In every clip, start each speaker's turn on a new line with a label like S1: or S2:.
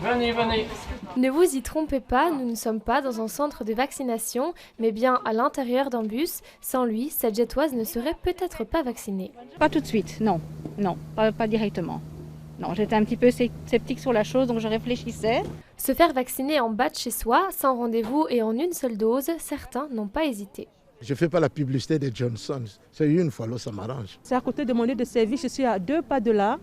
S1: Venez, venez.
S2: Ne vous y trompez pas, nous ne sommes pas dans un centre de vaccination, mais bien à l'intérieur d'un bus. Sans lui, cette Jettoise ne serait peut-être pas vaccinée.
S3: Pas tout de suite, non. Non, pas directement. Non, j'étais un petit peu sceptique sur la chose, donc je réfléchissais.
S2: Se faire vacciner en bas de chez soi, sans rendez-vous et en une seule dose, certains n'ont pas hésité.
S4: Je ne fais pas la publicité de Johnson. C'est une fois, là, ça m'arrange.
S5: C'est à côté de mon lieu de service, je suis à 2 pas de là.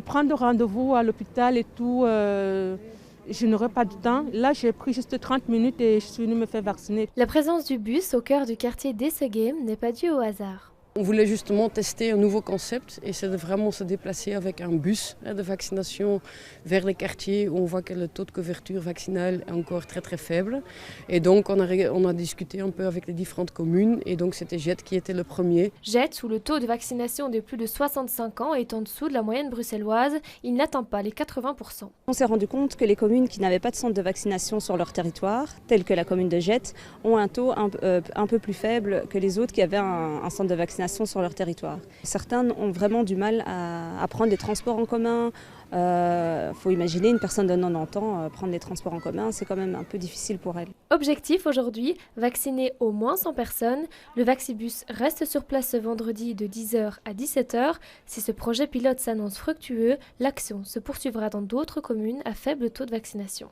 S5: Prendre rendez-vous à l'hôpital et tout, je n'aurai pas de temps. Là, j'ai pris juste 30 minutes et je suis venue me faire vacciner.
S2: La présence du bus au cœur du quartier d'Essegem n'est pas due au hasard.
S6: On voulait justement tester un nouveau concept et c'est de vraiment se déplacer avec un bus de vaccination vers les quartiers où on voit que le taux de couverture vaccinale est encore très très faible. Et donc on a discuté un peu avec les différentes communes et donc c'était Jet qui était le premier.
S2: Jet, où le taux de vaccination des plus de 65 ans est en dessous de la moyenne bruxelloise, il n'atteint pas les 80%.
S7: On s'est rendu compte que les communes qui n'avaient pas de centre de vaccination sur leur territoire, telles que la commune de Jet, ont un taux un peu plus faible que les autres qui avaient un centre de vaccination sur leur territoire. Certains ont vraiment du mal à prendre des transports en commun. Faut imaginer une personne de 90 ans prendre des transports en commun, c'est quand même un peu difficile pour elle.
S2: Objectif aujourd'hui, vacciner au moins 100 personnes. Le Vaxibus reste sur place ce vendredi de 10h à 17h. Si ce projet pilote s'annonce fructueux, l'action se poursuivra dans d'autres communes à faible taux de vaccination.